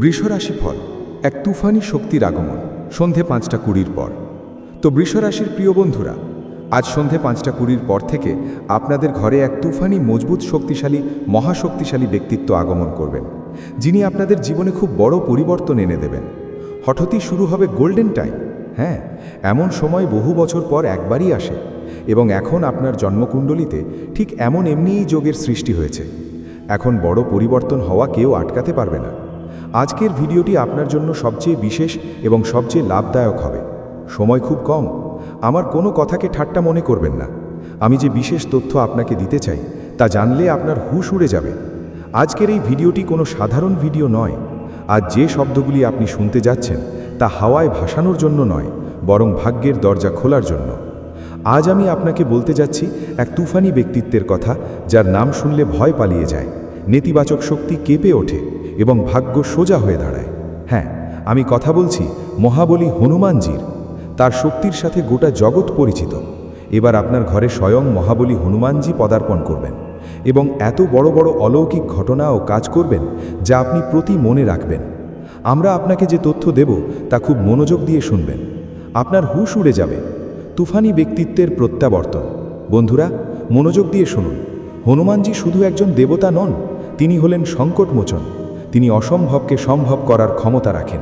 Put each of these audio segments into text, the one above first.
বৃষরাশি ফল এক তুফানি শক্তির আগমন সন্ধে 5:20 পর। তো বৃষরাশির প্রিয় বন্ধুরা, আজ সন্ধে 5:20 পর থেকে আপনাদের ঘরে এক তুফানি মজবুত শক্তিশালী মহাশক্তিশালী ব্যক্তিত্ব আগমন করবেন, যিনি আপনাদের জীবনে খুব বড় পরিবর্তন এনে দেবেন। হঠাৎই শুরু হবে গোল্ডেন টাইম। হ্যাঁ, এমন সময় বহু বছর পর একবারই আসে, এবং এখন আপনার জন্মকুণ্ডলিতে ঠিক এমনিই যোগের সৃষ্টি হয়েছে। এখন বড় পরিবর্তন হওয়া কেউ আটকাতে পারবে না। আজকের ভিডিওটি আপনার জন্য সবচেয়ে বিশেষ এবং সবচেয়ে লাভদায়ক হবে। সময় খুব কম, আমার কোনো কথাকে ঠাট্টা মনে করবেন না। আমি যে বিশেষ তথ্য আপনাকে দিতে চাই তা জানলে আপনার হুঁশ উড়ে যাবে। আজকের এই ভিডিওটি কোনো সাধারণ ভিডিও নয়। আজ যে শব্দগুলি আপনি শুনতে যাচ্ছেন তা হাওয়ায় ভাসানোর জন্য নয়, বরং ভাগ্যের দরজা খোলার জন্য। আজ আমি আপনাকে বলতে যাচ্ছি এক তুফানি ব্যক্তিত্বের কথা, যার নাম শুনলে ভয় পালিয়ে যায়, নেতিবাচক শক্তি কেঁপে ওঠে এবং ভাগ্য সোজা হয়ে দাঁড়ায়। হ্যাঁ, আমি কথা বলছি মহাবলী হনুমানজির। তার শক্তির সাথে গোটা জগৎ পরিচিত। এবার আপনার ঘরে স্বয়ং মহাবলী হনুমানজি পদার্পণ করবেন এবং এত বড় বড় অলৌকিক ঘটনা ও কাজ করবেন যা আপনি প্রতি মনে রাখবেন। আমরা আপনাকে যে তথ্য দেব তা খুব মনোযোগ দিয়ে শুনবেন, আপনার হুঁশ উড়ে যাবে। তুফানি ব্যক্তিত্বের প্রত্যাবর্তন। বন্ধুরা, মনোযোগ দিয়ে শুনুন। হনুমানজি শুধু একজন দেবতা নন, তিনি হলেন সংকটমোচন। তিনি অসম্ভবকে সম্ভব করার ক্ষমতা রাখেন।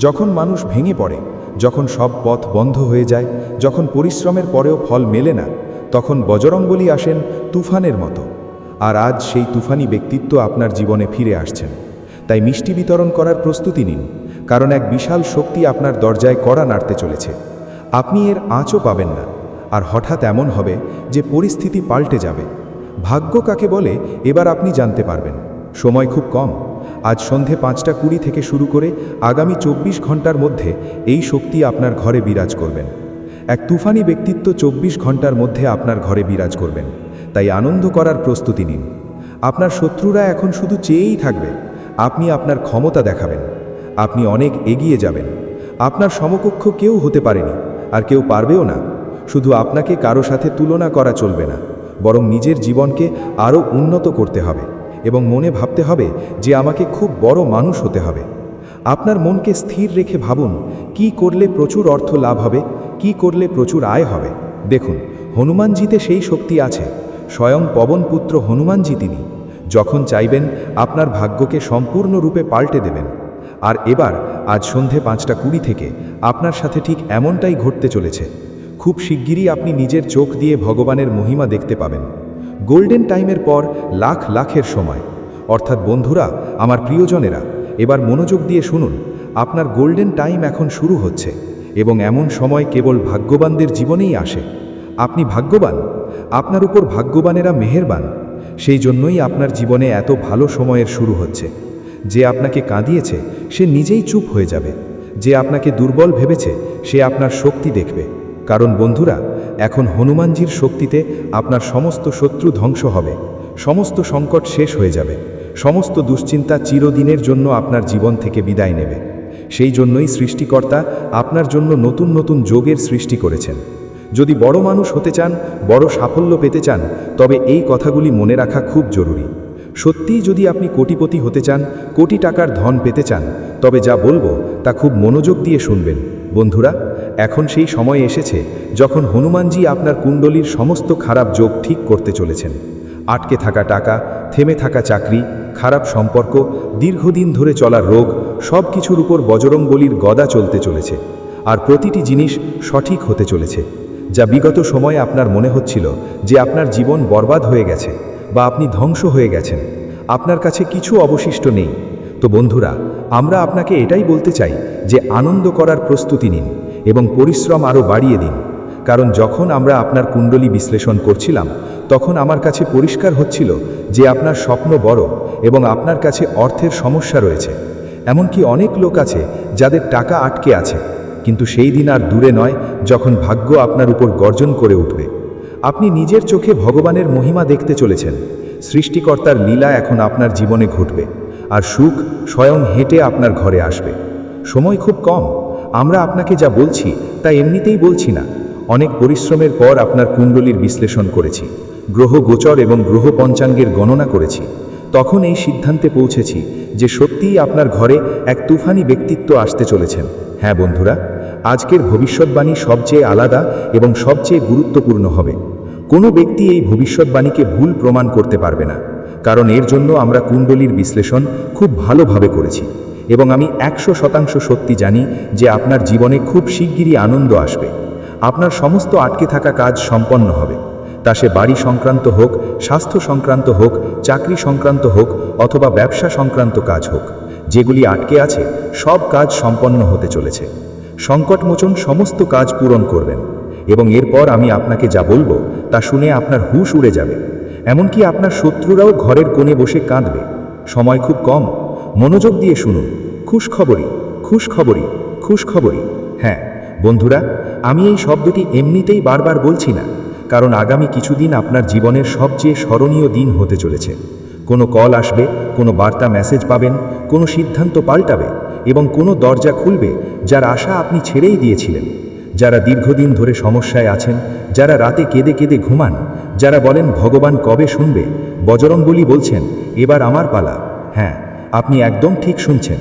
যখন মানুষ ভেঙে পড়ে, যখন সব পথ বন্ধ হয়ে যায়, যখন পরিশ্রমের পরেও ফল মেলে না, তখন বজরংবলী আসেন তুফানের মতো। আর আজ সেই তুফানি ব্যক্তিত্ব আপনার জীবনে ফিরে আসছেন। তাই মিষ্টি বিতরণ করার প্রস্তুতি নিন, কারণ এক বিশাল শক্তি আপনার দরজায় কড়া নাড়তে চলেছে। আপনি এর আঁচও পাবেন না, আর হঠাৎ এমন হবে যে পরিস্থিতি পাল্টে যাবে। ভাগ্য কাকে বলে এবার আপনি জানতে পারবেন। সময় খুব কম। আজ সন্ধে 5:20 থেকে শুরু করে আগামী 24 ঘন্টার মধ্যে এই শক্তি আপনার ঘরে বিরাজ করবেন। এক তুফানি ব্যক্তিত্ব 24 ঘন্টার মধ্যে আপনার ঘরে বিরাজ করবেন। তাই আনন্দ করার প্রস্তুতি নিন। আপনার শত্রুরা এখন শুধু চেয়েই থাকবে আপনি আপনার ক্ষমতা দেখাবেন। আপনি অনেক এগিয়ে যাবেন। আপনার সমকক্ষ কেউ হতে পারেনি, আর কেউ পারবেও না। শুধু আপনাকে কারো সাথে তুলনা করা চলবে না, বরং নিজের জীবনকে আরও উন্নত করতে হবে এবং মনে ভাবতে হবে যে আমাকে খুব বড় মানুষ হতে হবে। আপনার মনকে স্থির রেখে ভাবুন, কি করলে প্রচুর অর্থ লাভ হবে, কি করলে প্রচুর আয় হবে। দেখুন, হনুমানজিতে সেই শক্তি আছে। স্বয়ং পবনপুত্র হনুমানজি তিনি। যখন চাইবেন আপনার ভাগ্যকে সম্পূর্ণরূপে পাল্টে দেবেন। আর এবার আজ সন্ধে 5:20 থেকে আপনার সাথে ঠিক এমনটাই ঘটতে চলেছে। খুব শিগগিরই আপনি নিজের চোখ দিয়ে ভগবানের মহিমা দেখতে পাবেন। গোল্ডেন টাইমের পর লাখ লাখের সময়, অর্থাৎ বন্ধুরা, আমার প্রিয়জনেরা, এবার মনোযোগ দিয়ে শুনুন। আপনার গোল্ডেন টাইম এখন শুরু হচ্ছে, এবং এমন সময় কেবল ভাগ্যবানদের জীবনেই আসে। আপনি ভাগ্যবান, আপনার উপর ভাগ্যবানেরা মেহেরবান। সেই জন্যই আপনার জীবনে এত ভালো সময়ের শুরু হচ্ছে। যে আপনাকে কাঁদিয়েছে সে নিজেই চুপ হয়ে যাবে। যে আপনাকে দুর্বল ভেবেছে সে আপনার শক্তি দেখবে। কারণ বন্ধুরা, এখন হনুমানজির শক্তিতে আপনার সমস্ত শত্রু ধ্বংস হবে, সমস্ত সংকট শেষ হয়ে যাবে, সমস্ত দুশ্চিন্তা চিরদিনের জন্য আপনার জীবন থেকে বিদায় নেবে। সেই জন্যই সৃষ্টিকর্তা আপনার জন্য নতুন নতুন যোগের সৃষ্টি করেছেন। যদি বড় মানুষ হতে চান, বড় সাফল্য পেতে চান, তবে এই কথাগুলি মনে রাখা খুব জরুরি। সত্যিই যদি আপনি কোটিপতি হতে চান, কোটি টাকার ধন পেতে চান, তবে যা বলবো তা খুব মনোযোগ দিয়ে শুনবেন। বন্ধুরা, এখন সেই সময় এসেছে যখন হনুমানজি আপনার কুণ্ডলীর সমস্ত খারাপ যোগ ঠিক করতে চলেছেন। আটকে থাকা টাকা, থেমে থাকা চাকরি, খারাপ সম্পর্ক, দীর্ঘদিন ধরে চলা রোগ, সব কিছুর উপর বজরংবলীর গদা চলতে চলেছে। আর প্রতিটি জিনিস সঠিক হতে চলেছে। যা বিগত সময়ে আপনার মনে হচ্ছিল যে আপনার জীবন বরবাদ হয়ে গেছে বা আপনি ধ্বংস হয়ে গেছেন, আপনার কাছে কিছু অবশিষ্ট নেই। তো বন্ধুরা, আমরা আপনাকে এটাই বলতে চাই যে আনন্দ করার প্রস্তুতি নিন এবং পরিশ্রম আরও বাড়িয়ে দিন। কারণ যখন আমরা আপনার কুণ্ডলী বিশ্লেষণ করছিলাম, তখন আমার কাছে পরিষ্কার হচ্ছিল যে আপনার স্বপ্ন বড় এবং আপনার কাছে অর্থের সমস্যা রয়েছে। এমনকি অনেক লোক আছে যাদের টাকা আটকে আছে। কিন্তু সেই দিন আর দূরে নয় যখন ভাগ্য আপনার উপর গর্জন করে উঠবে। আপনি নিজের চোখে ভগবানের মহিমা দেখতে চলেছেন। সৃষ্টিকর্তার লীলা এখন আপনার জীবনে ঘটবে, আর সুখ স্বয়ং হেঁটে আপনার ঘরে আসবে। সময় খুব কম। আমরা আপনাকে যা বলছি তা এমনিতেই বলছি না। অনেক পরিশ্রমের পর আপনার কুণ্ডলীর বিশ্লেষণ করেছি, গ্রহ গোচর এবং গ্রহ পঞ্চাঙ্গের গণনা করেছি। তখন এই সিদ্ধান্তে পৌঁছেছি যে সত্যিই আপনার ঘরে এক তুফানি ব্যক্তিত্ব আসতে চলেছেন। হ্যাঁ বন্ধুরা, আজকের ভবিষ্যৎবাণী সবচেয়ে আলাদা এবং সবচেয়ে গুরুত্বপূর্ণ হবে। কোনো ব্যক্তি এই ভবিষ্যৎবাণীকে ভুল প্রমাণ করতে পারবে না, কারণ এর জন্য আমরা কুণ্ডলীর বিশ্লেষণ খুব ভালোভাবে করেছি এবং আমি 100% সত্যি জানি যে আপনার জীবনে খুব শিগগিরই আনন্দ আসবে। আপনার সমস্ত আটকে থাকা কাজ সম্পন্ন হবে, তা সে বাড়ি সংক্রান্ত হোক, স্বাস্থ্য সংক্রান্ত হোক, চাকরি সংক্রান্ত হোক অথবা ব্যবসা সংক্রান্ত কাজ হোক। যেগুলি আটকে আছে সব কাজ সম্পন্ন হতে চলেছে। সংকটমোচন সমস্ত কাজ পূরণ করবেন এবং এরপর আমি আপনাকে যা বলবো তা শুনে আপনার হুঁশ উড়ে যাবে। এমনকি আপনার শত্রুরাও ঘরের কোণে বসে কাঁদবে। সময় খুব কম, মনোযোগ দিয়ে শুনুন। খুশখবরি, খুশখবরি, খুশখবরি। হ্যাঁ বন্ধুরা, আমি এই শব্দটি এমনিতেই বারবার বলছি না, কারণ আগামী কিছুদিন আপনার জীবনের সবচেয়ে স্মরণীয় দিন হতে চলেছে। কোনো কল আসবে, কোনো বার্তা মেসেজ পাবেন, কোনো সিদ্ধান্ত পাল্টাবে এবং কোনো দরজা খুলবে যার আশা আপনি ছেড়েই দিয়েছিলেন। যারা দীর্ঘদিন ধরে সমস্যায় আছেন, যারা রাতে কেঁদে কেঁদে ঘুমান, যারা বলেন ভগবান কবে শুনবে, বজরংবলী বলছেন এবার আমার পালা। হ্যাঁ, আপনি একদম ঠিক শুনছেন।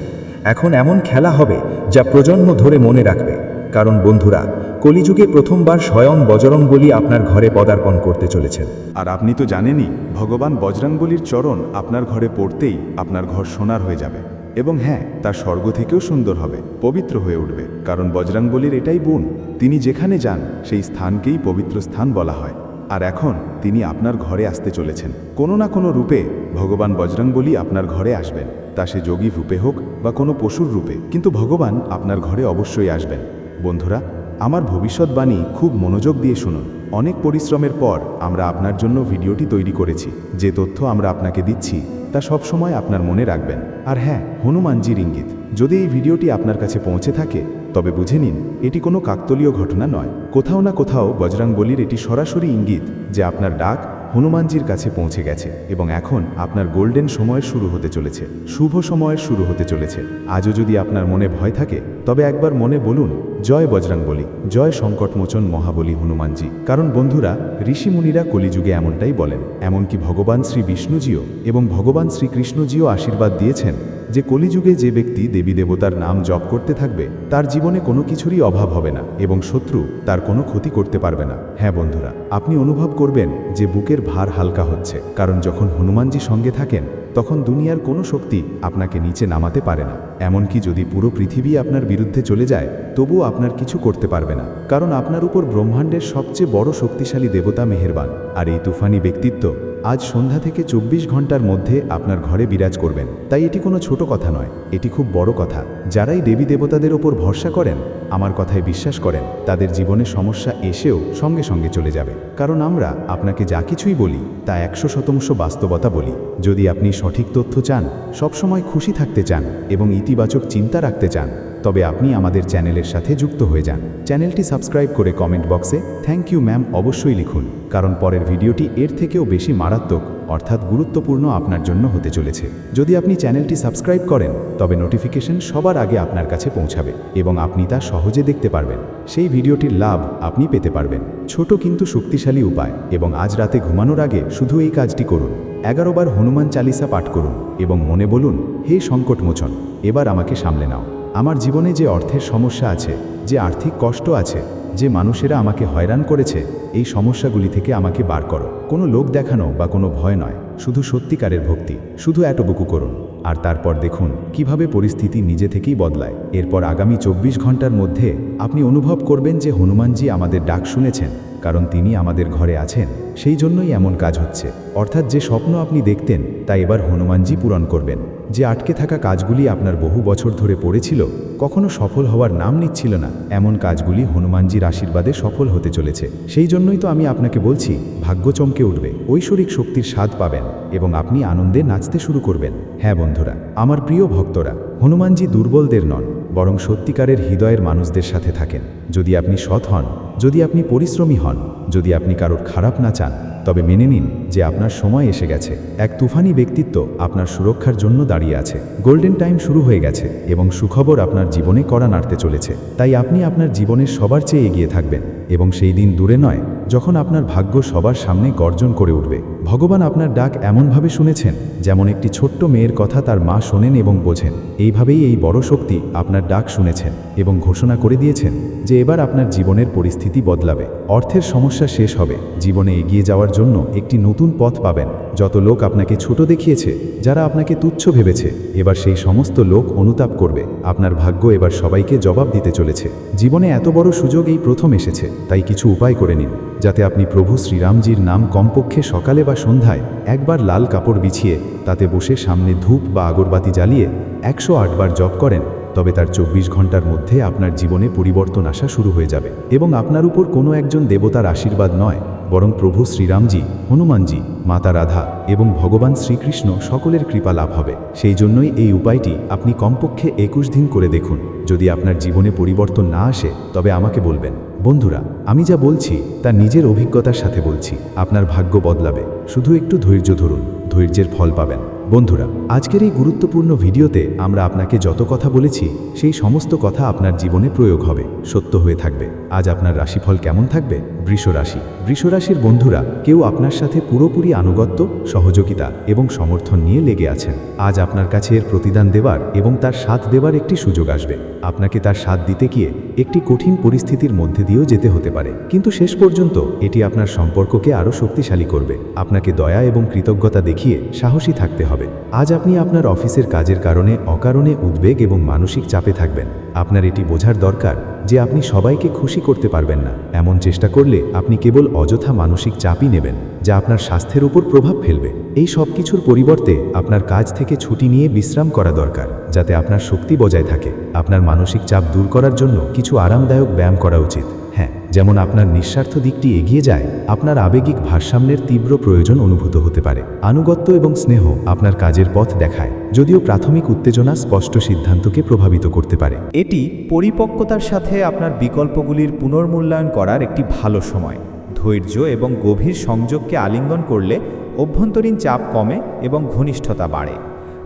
এখন এমন খেলা হবে যা প্রজন্ম ধরে মনে রাখবে। কারণ বন্ধুরা, কলিযুগে প্রথমবার স্বয়ং বজরংবলী আপনার ঘরে পদার্পণ করতে চলেছেন। আর আপনি তো জানেনই, ভগবান বজরংবলীর চরণ আপনার ঘরে পড়তেই আপনার ঘর সোনার হয়ে যাবে। এবং হ্যাঁ, তার স্বর্গ থেকেও সুন্দর হবে, পবিত্র হয়ে উঠবে। কারণ বজরংবলীর এটাই গুণ, তিনি যেখানে যান সেই স্থানকেই পবিত্র স্থান বলা হয়। আর এখন তিনি আপনার ঘরে আসতে চলেছেন। কোনো না কোনো রূপে ভগবান বজরংবলী আপনার ঘরে আসবেন, তা সে যোগী রূপে হোক বা কোনো পশুর রূপে, কিন্তু ভগবান আপনার ঘরে অবশ্যই আসবেন। বন্ধুরা, আমার ভবিষ্যৎবাণী খুব মনোযোগ দিয়ে শুনুন। অনেক পরিশ্রমের পর আমরা আপনার জন্য ভিডিওটি তৈরি করেছি। যে তথ্য আমরা আপনাকে দিচ্ছি তা সবসময় আপনার মনে রাখবেন। আর হ্যাঁ, হনুমানজির ইঙ্গিত। যদি এই ভিডিওটি আপনার কাছে পৌঁছে থাকে তবে বুঝে নিন এটি কোনো কাকতালীয় ঘটনা নয়। কোথাও না কোথাও বজরংবলীর এটি সরাসরি ইঙ্গিত যে আপনার ডাক হনুমানজির কাছে পৌঁছে গেছে এবং এখন আপনার গোল্ডেন সময়ের শুরু হতে চলেছে, শুভ সময়ের শুরু হতে চলেছে। আজও যদি আপনার মনে ভয় থাকে তবে একবার মনে বলুন, জয় বজরংবলী, জয় সংকটমোচন মহাবলী হনুমানজি। কারণ বন্ধুরা, ঋষিমুনিরা কলিযুগে এমনটাই বলেন। এমনকি ভগবান শ্রী বিষ্ণুজিও এবং ভগবান শ্রীকৃষ্ণজিও আশীর্বাদ দিয়েছেন যে কলিযুগে যে ব্যক্তি দেবী দেবতার নাম জপ করতে থাকবে তার জীবনে কোনো কিছুরই অভাব হবে না এবং শত্রু তার কোনো ক্ষতি করতে পারবে না। হ্যাঁ বন্ধুরা, আপনি অনুভব করবেন যে বুকের ভার হালকা হচ্ছে, কারণ যখন হনুমানজি সঙ্গে থাকেন তখন দুনিয়ার কোনো শক্তি আপনাকে নিচে নামাতে পারে না। এমনকি যদি পুরো পৃথিবী আপনার বিরুদ্ধে চলে যায় তবুও আপনার কিছু করতে পারবে না, কারণ আপনার উপর ব্রহ্মাণ্ডের সবচেয়ে বড় শক্তিশালী দেবতা মেহেরবান। আর এই তুফানি ব্যক্তিত্ব আজ সন্ধ্যা থেকে 24 ঘন্টার মধ্যে আপনার ঘরে বিরাজ করবেন। তাই এটি কোনো ছোট কথা নয়, এটি খুব বড় কথা। যারাই দেবী দেবতাদের ওপর ভরসা করেন, আমার কথায় বিশ্বাস করেন, তাদের জীবনে সমস্যা এসেও সঙ্গে সঙ্গে চলে যাবে। কারণ আমরা আপনাকে যা কিছুই বলি তা 100% বাস্তবতা বলি। যদি আপনি সঠিক তথ্য চান, সবসময় খুশি থাকতে চান এবং ইতিবাচক চিন্তা রাখতে চান, তবে আপনি আমাদের চ্যানেলের সাথে যুক্ত হয়ে যান। চ্যানেলটি সাবস্ক্রাইব করে কমেন্ট বক্সে থ্যাংক ইউ ম্যাম অবশ্যই লিখুন, কারণ পরের ভিডিওটি এর থেকেও বেশি মারাত্মক অর্থাৎ গুরুত্বপূর্ণ আপনার জন্য হতে চলেছে। যদি আপনি চ্যানেলটি সাবস্ক্রাইব করেন তবে নোটিফিকেশন সবার আগে আপনার কাছে পৌঁছাবে এবং আপনি তা সহজে দেখতে পারবেন। সেই ভিডিওটির লাভ আপনি পেতে পারবেন। ছোট কিন্তু শক্তিশালী উপায়, এবং আজ রাতে ঘুমানোর আগে শুধু এই কাজটি করুন। 11 বার হনুমান চালিসা পাঠ করুন এবং মনে বলুন, হে সংকটমোচন, এবার আমাকে সামলে নাও। আমার জীবনে যে অর্থের সমস্যা আছে, যে আর্থিক কষ্ট আছে, যে মানুষেরা আমাকে হয়রান করেছে, এই সমস্যাগুলি থেকে আমাকে বার করো। কোনো লোক দেখানো বা কোনো ভয় নয়, শুধু সত্যিকারের ভক্তি। শুধু এতটুকু করুন আর তারপর দেখুন কিভাবে পরিস্থিতি নিজে থেকেই বদলায়। এরপর আগামী 24 ঘন্টার মধ্যে আপনি অনুভব করবেন যে হনুমানজি আমাদের ডাক শুনেছেন, কারণ তিনি আমাদের ঘরে আছেন। সেই জন্যই এমন কাজ হচ্ছে। অর্থাৎ যে স্বপ্ন আপনি দেখতেন তা এবার হনুমানজি পূরণ করবেন। যে আটকে থাকা কাজগুলি আপনার বহু বছর ধরে পড়েছিল, কখনো সফল হওয়ার নাম নিচ্ছিল না, এমন কাজগুলি হনুমানজির আশীর্বাদে সফল হতে চলেছে। সেই জন্যই তো আমি আপনাকে বলছি, ভাগ্য চমকে উঠবে, ঐশ্বরিক শক্তির স্বাদ পাবেন এবং আপনি আনন্দে নাচতে শুরু করবেন। হ্যাঁ বন্ধুরা, আমার প্রিয় ভক্তরা, হনুমানজি দুর্বলদের নন, বরং সত্যিকারের হৃদয়ের মানুষদের সাথে থাকেন। যদি আপনি সৎ হন, যদি আপনি পরিশ্রমী হন, যদি আপনি কারোর খারাপ না চান, তবে মেনে নিন যে আপনার সময় এসে গেছে। এক তুফানি ব্যক্তিত্ব আপনার সুরক্ষার জন্য দাঁড়িয়ে আছে। গোল্ডেন টাইম শুরু হয়ে গেছে এবং সুখবর আপনার জীবনে কড়া নাড়তে চলেছে। তাই আপনি আপনার জীবনের সবার চেয়ে এগিয়ে থাকবেন এবং সেই দিন দূরে নয় যখন আপনার ভাগ্য সবার সামনে গর্জন করে উঠবে। ভগবান আপনার ডাক এমনভাবে শুনেছেন যেমন একটি ছোট্ট মেয়ের কথা তার মা শোনেন এবং বোঝেন। এইভাবেই এই বড় শক্তি আপনার ডাক শুনেছেন এবং ঘোষণা করে দিয়েছেন যে এবার আপনার জীবনের পরিস্থিতি বদলাবে। অর্থের সমস্যা শেষ হবে, জীবনে এগিয়ে যাওয়ার জন্য একটি নতুন পথ পাবেন। যত লোক আপনাকে ছোট দেখিয়েছে, যারা আপনাকে তুচ্ছ ভেবেছে, এবার সেই সমস্ত লোক অনুতাপ করবে। আপনার ভাগ্য এবার সবাইকে জবাব দিতে চলেছে। জীবনে এত বড় সুযোগ এই প্রথম এসেছে, তাই কিছু উপায় করে নিন যাতে আপনি প্রভু শ্রীরামজির নাম কমপক্ষে সকালে বা সন্ধ্যায় একবার লাল কাপড় বিছিয়ে তাতে বসে সামনে ধূপ বা আগরবাতি জ্বালিয়ে 108 বার জপ করেন। তবে তার 24 ঘন্টার মধ্যে আপনার জীবনে পরিবর্তন আসা শুরু হয়ে যাবে এবং আপনার উপর কোনো একজন দেবতার আশীর্বাদ নয়, বরং প্রভু শ্রীরামজি, হনুমানজি, মাতা রাধা এবং ভগবান শ্রীকৃষ্ণ সকলের কৃপা লাভ হবে। সেই জন্যই এই উপায়টি আপনি কমপক্ষে 21 দিন করে দেখুন। যদি আপনার জীবনে পরিবর্তন না আসে তবে আমাকে বলবেন। বন্ধুরা, আমি যা বলছি তা নিজের অভিজ্ঞতার সাথে বলছি। আপনার ভাগ্য বদলাবে, শুধু একটু ধৈর্য ধরুন, ধৈর্যের ফল পাবেন। বন্ধুরা, আজকের এই গুরুত্বপূর্ণ ভিডিওতে আমরা আপনাকে যত কথা বলেছি সেই সমস্ত কথা আপনার জীবনে প্রয়োগ হবে, সত্য হয়ে থাকবে। আজ আপনার রাশিফল কেমন থাকবে? বৃষ রাশি। বৃষ রাশির বন্ধুরা, কেউ আপনার সাথে পুরোপুরি আনুগত্য, সহযোগিতা এবং সমর্থন নিয়ে লেগে আছেন। আজ আপনার কাছে এর প্রতিদান দেবার এবং তার সাথ দেবার একটি সুযোগ আসবে। আপনাকে তার সাথ দিতে গিয়ে একটি কঠিন পরিস্থিতির মধ্যে দিয়েও যেতে হতে পারে, কিন্তু শেষ পর্যন্ত এটি আপনার সম্পর্ককে আরও শক্তিশালী করবে। আপনাকে দয়া এবং কৃতজ্ঞতা দেখিয়ে সাহসী থাকতে হবে। আজ আপনি আপনার অফিসের কাজের কারণে অকারণে উদ্বেগ এবং মানসিক চাপে থাকবেন। আপনার এটি বোঝার দরকার যে আপনি সবাইকে খুশি করতে পারবেন না। এমন চেষ্টা করলে আপনি কেবল অযথা মানসিক চাপই নেবেন, যা আপনার স্বাস্থ্যের উপর প্রভাব ফেলবে। এই সব কিছুর পরিবর্তে আপনার কাজ থেকে ছুটি নিয়ে বিশ্রাম করা দরকার, যাতে আপনার শক্তি বজায় থাকে। আপনার মানসিক চাপ দূর করার জন্য কিছু আরামদায়ক ব্যায়াম করা উচিত। হ্যাঁ, যেমন আপনার নিঃস্বার্থ দিকটি এগিয়ে যায়, আপনার আবেগিক ভারসাম্যের তীব্র প্রয়োজন অনুভূত হতে পারে। আনুগত্য এবং স্নেহ আপনার কাজের পথ দেখায়, যদিও প্রাথমিক উত্তেজনা স্পষ্ট সিদ্ধান্তকে প্রভাবিত করতে পারে। এটি পরিপক্কতার সাথে আপনার বিকল্পগুলির পুনর্মূল্যায়ন করার একটি ভালো সময়। ধৈর্য এবং গভীর সংযোগকে আলিঙ্গন করলে অভ্যন্তরীণ চাপ কমে এবং ঘনিষ্ঠতা বাড়ে।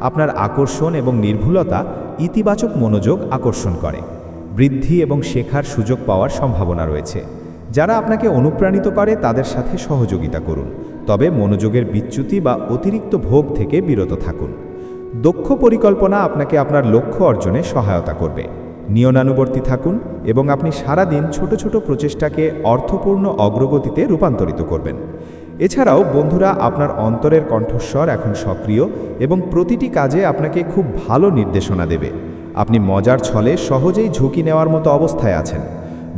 আপনার আকর্ষণ এবং নির্ভুলতা ইতিবাচক মনোযোগ আকর্ষণ করে। বৃদ্ধি এবং শেখার সুযোগ পাওয়ার সম্ভাবনা রয়েছে। যারা আপনাকে অনুপ্রাণিত করে তাদের সাথে সহযোগিতা করুন, তবে মনোযোগের বিচ্যুতি বা অতিরিক্ত ভোগ থেকে বিরত থাকুন। দক্ষ পরিকল্পনা আপনাকে আপনার লক্ষ্য অর্জনে সহায়তা করবে। নিয়মানুবর্তী থাকুন এবং আপনি সারা দিন ছোট ছোট প্রচেষ্টাকে অর্থপূর্ণ অগ্রগতিতে রূপান্তরিত করবেন। এছাড়াও বন্ধুরা, আপনার অন্তরের কণ্ঠস্বর এখন সক্রিয় এবং প্রতিটি কাজে আপনাকে খুব ভালো নির্দেশনা দেবে। আপনি মজার ছলে সহজেই ঝুঁকি নেওয়ার মতো অবস্থায় আছেন।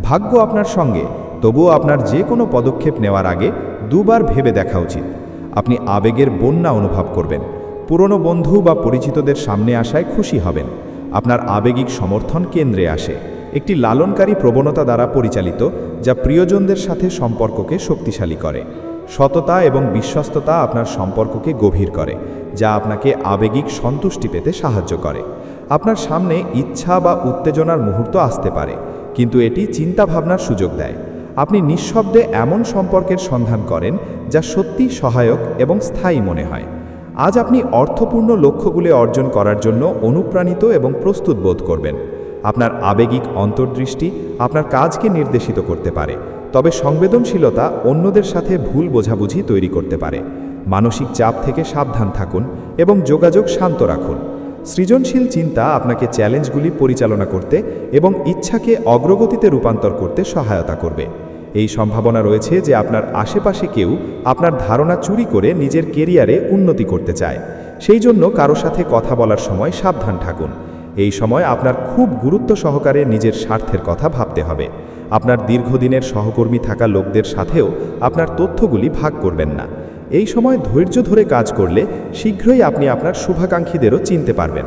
ভাগ্য আপনার সঙ্গে, তবুও আপনার যে কোনো পদক্ষেপ নেওয়ার আগে দুবার ভেবে দেখা উচিত। আপনি আবেগের বন্যা অনুভব করবেন। পুরনো বন্ধু বা পরিচিতদের সামনে আসায় খুশি হবেন। আপনার আবেগিক সমর্থন কেন্দ্রে আসে, একটি লালনকারী প্রবণতা দ্বারা পরিচালিত, যা প্রিয়জনদের সাথে সম্পর্ককে শক্তিশালী করে। সততা এবং বিশ্বস্ততা আপনার সম্পর্ককে গভীর করে, যা আপনাকে আবেগিক সন্তুষ্টি পেতে সাহায্য করে। আপনার সামনে ইচ্ছা বা উত্তেজনার মুহূর্ত আসতে পারে, কিন্তু এটি চিন্তাভাবনার সুযোগ দেয়। আপনি নিঃশব্দে এমন সম্পর্কের সন্ধান করেন যা সত্যিই সহায়ক এবং স্থায়ী মনে হয়। আজ আপনি অর্থপূর্ণ লক্ষ্যগুলি অর্জন করার জন্য অনুপ্রাণিত এবং প্রস্তুত বোধ করবেন। আপনার আবেগিক অন্তর্দৃষ্টি আপনার কাজকে নির্দেশিত করতে পারে, তবে সংবেদনশীলতা অন্যদের সাথে ভুল বোঝাবুঝি তৈরি করতে পারে। মানসিক চাপ থেকে সাবধান থাকুন এবং যোগাযোগ শান্ত রাখুন। সৃজনশীল চিন্তা আপনাকে চ্যালেঞ্জগুলি পরিচালনা করতে এবং ইচ্ছাকে অগ্রগতিতে রূপান্তর করতে সহায়তা করবে। এই সম্ভাবনা রয়েছে যে আপনার আশেপাশে কেউ আপনার ধারণা চুরি করে নিজের কেরিয়ারে উন্নতি করতে চায়। সেই জন্য কারো সাথে কথা বলার সময় সাবধান থাকুন। এই সময় আপনার খুব গুরুত্ব সহকারে নিজের স্বার্থের কথা ভাবতে হবে। আপনার দীর্ঘদিনের সহকর্মী থাকা লোকদের সাথেও আপনার তথ্যগুলি ভাগ করবেন না। এই সময় ধৈর্য ধরে কাজ করলে শীঘ্রই আপনি আপনার শুভাকাঙ্ক্ষীদেরও চিনতে পারবেন।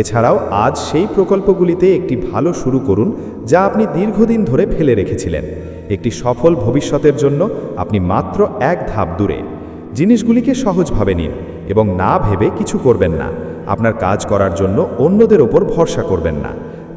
এছাড়াও আজ সেই প্রকল্পগুলিতে একটি ভালো শুরু করুন যা আপনি দীর্ঘদিন ধরে ফেলে রেখেছিলেন। একটি সফল ভবিষ্যতের জন্য আপনি মাত্র এক ধাপ দূরে। জিনিসগুলিকে সহজভাবে নিন এবং না ভেবে কিছু করবেন না। আপনার কাজ করার জন্য অন্যদের ওপর ভরসা করবেন না।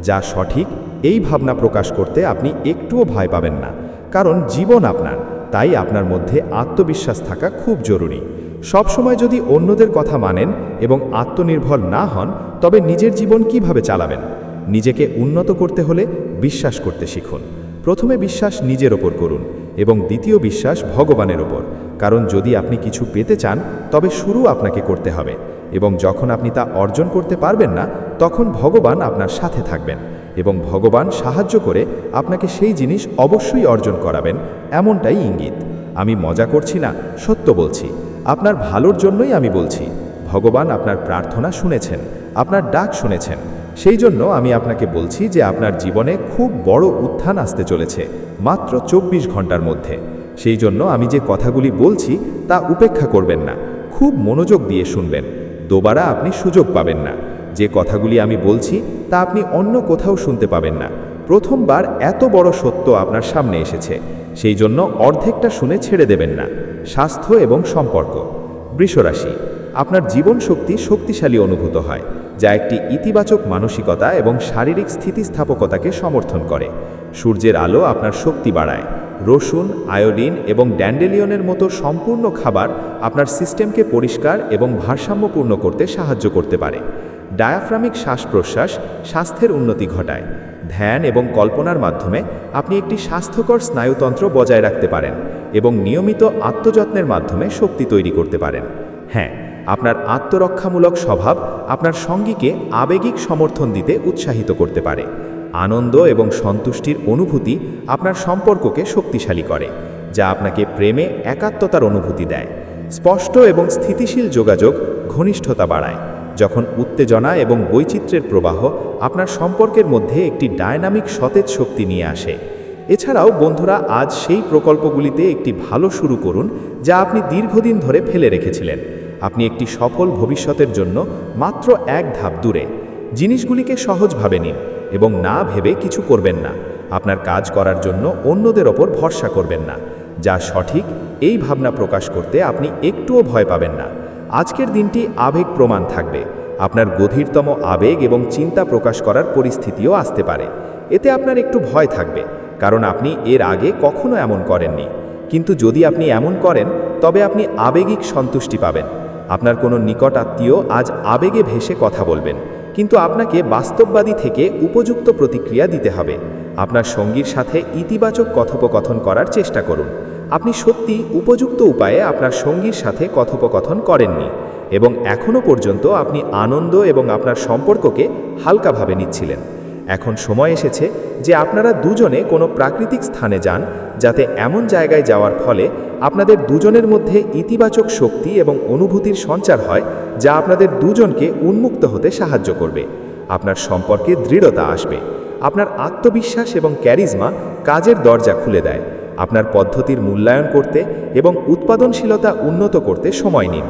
যা সঠিক এই ভাবনা প্রকাশ করতে আপনি একটুও ভয় পাবেন না, কারণ জীবন আপনার তাই আপনার মধ্যে আত্মবিশ্বাস থাকা খুব জরুরি। সবসময় যদি অন্যদের কথা মানেন এবং আত্মনির্ভর না হন, তবে নিজের জীবন কিভাবে চালাবেন? নিজেকে উন্নত করতে হলে বিশ্বাস করতে শিখুন। প্রথমে বিশ্বাস নিজের ওপর করুন এবং দ্বিতীয় বিশ্বাস ভগবানের ওপর। কারণ যদি আপনি কিছু পেতে চান, তবে শুরু আপনাকে করতে হবে, এবং যখন আপনি তা অর্জন করতে পারবেন না, তখন ভগবান আপনার সাথে থাকবেন এবং ভগবান সাহায্য করে আপনাকে সেই জিনিস অবশ্যই অর্জন করাবেন, এমনটাই ইঙ্গিত। আমি মজা করছি না, সত্য বলছি। আপনার ভালোর জন্যই আমি বলছি। ভগবান আপনার প্রার্থনা শুনেছেন, আপনার ডাক শুনেছেন। সেই জন্য আমি আপনাকে বলছি যে আপনার জীবনে খুব বড় উত্থান আসতে চলেছে মাত্র 24 ঘন্টার মধ্যে। সেই জন্য আমি যে কথাগুলি বলছি তা উপেক্ষা করবেন না, খুব মনোযোগ দিয়ে শুনবেন। দোবারা আপনি সুযোগ পাবেন না। যে কথাগুলি আমি বলছি তা আপনি অন্য কোথাও শুনতে পাবেন না। প্রথমবার এত বড় সত্য আপনার সামনে এসেছে, সেই জন্য অর্ধেকটা শুনে ছেড়ে দেবেন না। স্বাস্থ্য এবং সম্পর্ক। বৃষরাশি, আপনার জীবন শক্তি শক্তিশালী অনুভূত হয়, যা একটি ইতিবাচক মানসিকতা এবং শারীরিক স্থিতিস্থাপকতাকে সমর্থন করে। সূর্যের আলো আপনার শক্তি বাড়ায়। রসুন, আয়োডিন এবং ড্যান্ডেলিয়নের মতো সম্পূর্ণ খাবার আপনার সিস্টেমকে পরিষ্কার এবং ভারসাম্যপূর্ণ করতে সাহায্য করতে পারে। ডায়াফ্রামিক শ্বাস প্রশ্বাস স্বাস্থ্যের উন্নতি ঘটায়। ধ্যান এবং কল্পনার মাধ্যমে আপনি একটি স্বাস্থ্যকর স্নায়ুতন্ত্র বজায় রাখতে পারেন এবং নিয়মিত আত্মযত্নের মাধ্যমে শক্তি তৈরি করতে পারেন। হ্যাঁ, আপনার আত্মরক্ষামূলক স্বভাব আপনার সঙ্গীকে আবেগিক সমর্থন দিতে উৎসাহিত করতে পারে। আনন্দ এবং সন্তুষ্টির অনুভূতি আপনার সম্পর্ককে শক্তিশালী করে, যা আপনাকে প্রেমে একাত্মতার অনুভূতি দেয়। স্পষ্ট এবং স্থিতিশীল যোগাযোগ ঘনিষ্ঠতা বাড়ায়, যখন উত্তেজনা এবং বৈচিত্র্যের প্রবাহ আপনার সম্পর্কের মধ্যে একটি ডায়নামিক সতেজ শক্তি নিয়ে আসে। এছাড়াও বন্ধুরা, আজ সেই প্রকল্পগুলিতে একটি ভালো শুরু করুন যা আপনি দীর্ঘদিন ধরে ফেলে রেখেছিলেন। আপনি একটি সফল ভবিষ্যতের জন্য মাত্র এক ধাপ দূরে। জিনিসগুলিকে সহজভাবে নিন এবং না ভেবে কিছু করবেন না। আপনার কাজ করার জন্য অন্যদের ওপর ভরসা করবেন না। যা সঠিক এই ভাবনা প্রকাশ করতে আপনি একটুও ভয় পাবেন না। আজকের দিনটি আবেগ প্রমাণ থাকবে। আপনার গভীরতম আবেগ এবং চিন্তা প্রকাশ করার পরিস্থিতিও আসতে পারে। এতে আপনার একটু ভয় থাকবে, কারণ আপনি এর আগে কখনো এমন করেননি। কিন্তু যদি আপনি এমন করেন, তবে আপনি আবেগিক সন্তুষ্টি পাবেন। আপনার কোনো নিকট আত্মীয় আজ আবেগে ভেসে কথা বলবেন, কিন্তু আপনাকে বাস্তববাদী থেকে উপযুক্ত প্রতিক্রিয়া দিতে হবে। আপনার সঙ্গীর সাথে ইতিবাচক কথোপকথন করার চেষ্টা করুন। আপনি সত্যি উপযুক্ত উপায়ে আপনার সঙ্গীর সাথে কথোপকথন করেননি এবং এখনও পর্যন্ত আপনি আনন্দ এবং আপনার সম্পর্ককে হালকাভাবে নিচ্ছিলেন। এখন সময় এসেছে যে আপনারা দুজনে কোনো প্রাকৃতিক স্থানে যান, যাতে এমন জায়গায় যাওয়ার ফলে আপনাদের দুজনের মধ্যে ইতিবাচক শক্তি এবং অনুভূতির সঞ্চার হয়, যা আপনাদের দুজনকে উন্মুক্ত হতে সাহায্য করবে। আপনার সম্পর্কে দৃঢ়তা আসবে। আপনার আত্মবিশ্বাস এবং ক্যারিজমা কাজের দরজা খুলে দেয়। আপনার পদ্ধতির মূল্যায়ন করতে এবং উৎপাদনশীলতা উন্নত করতে সময় নিন।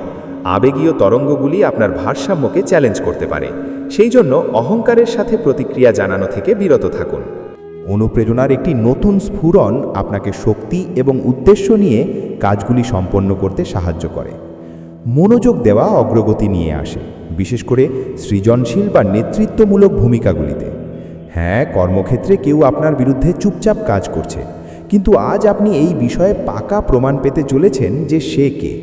আবেগীয় তরঙ্গগুলি আপনার ভারসাম্যকে চ্যালেঞ্জ করতে পারে, সেই জন্য অহংকারের সাথে প্রতিক্রিয়া জানানো থেকে বিরত থাকুন। অনুপ্রেরণার একটি নতুন স্ফুরণ আপনাকে শক্তি এবং উদ্দেশ্য নিয়ে কাজগুলি সম্পন্ন করতে সাহায্য করে। মনোযোগ দেওয়া অগ্রগতি নিয়ে আসে, বিশেষ করে সৃজনশীল বা নেতৃত্বমূলক ভূমিকাগুলিতে। হ্যাঁ, কর্মক্ষেত্রে কেউ আপনার বিরুদ্ধে চুপচাপ কাজ করছে, কিন্তু আজ আপনি এই বিষয়ে পাকা প্রমাণ পেতে চলেছেন যে সে কে।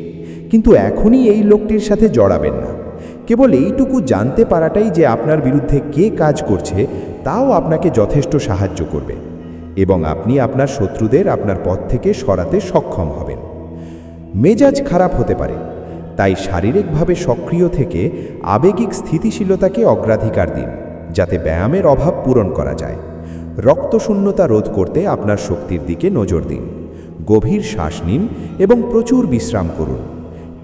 কিন্তু এখনই এই লোকটির সাথে জড়াবেন না। কেবল এইটুকু জানতে পারাটাই যে আপনার বিরুদ্ধে কে কাজ করছে, তাও আপনাকে যথেষ্ট সাহায্য করবে এবং আপনি আপনার শত্রুদের আপনার পথ থেকে সরাতে সক্ষম হবেন। মেজাজ খারাপ হতে পারে, তাই শারীরিকভাবে সক্রিয় থেকে আবেগিক স্থিতিশীলতাকে অগ্রাধিকার দিন, যাতে ব্যায়ামের অভাব পূরণ করা যায়। রক্তশূন্যতা রোধ করতে আপনার শক্তির দিকে নজর দিন। গভীর শ্বাস নিন এবং প্রচুর বিশ্রাম করুন।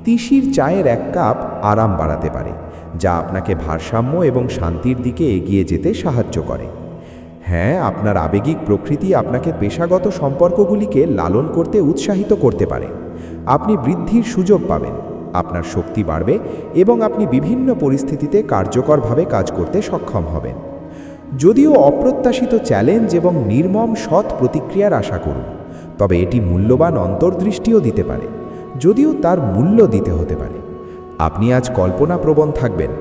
তিসির চায়ের এক কাপ আরাম বাড়াতে পারে, যা আপনাকে ভারসাম্য এবং শান্তির দিকে এগিয়ে যেতে সাহায্য করে। হ্যাঁ, আপনার আবেগিক প্রকৃতি আপনাকে পেশাগত সম্পর্কগুলিকে লালন করতে উৎসাহিত করতে পারে। আপনি বৃদ্ধির সুযোগ পাবেন, আপনার শক্তি বাড়বে এবং আপনি বিভিন্ন পরিস্থিতিতে কার্যকরভাবে কাজ করতে সক্ষম হবেন। যদিও অপ্রত্যাশিত চ্যালেঞ্জ এবং নির্মম সৎ প্রতিক্রিয়ার আশা করুন, তবে এটি মূল্যবান অন্তর্দৃষ্টিও দিতে পারে, যদিও তার মূল্য দিতে হতে পারে। আপনি আজ কল্পনাপ্রবণ থাকবেন।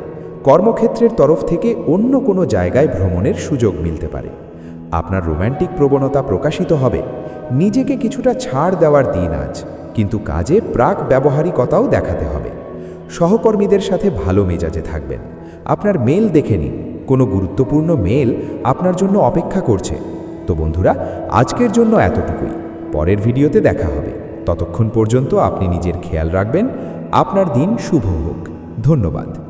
কর্মক্ষেত্রের তরফ থেকে অন্য কোনো জায়গায় ভ্রমণের সুযোগ মিলতে পারে। আপনার রোম্যান্টিক প্রবণতা প্রকাশিত হবে। নিজেকে কিছুটা ছাড় দেওয়ার দিন আজ, কিন্তু কাজে প্রাক ব্যবহারিকতাও দেখাতে হবে। সহকর্মীদের সাথে ভালো মেজাজে থাকবেন। আপনার মেল দেখে নিন, কোনো গুরুত্বপূর্ণ মেল আপনার জন্য অপেক্ষা করছে। তো বন্ধুরা, আজকের জন্য এতটুকুই। পরের ভিডিওতে দেখা হবে। ততক্ষণ পর্যন্ত আপনি নিজের খেয়াল রাখবেন। আপনার দিন শুভ হোক। ধন্যবাদ।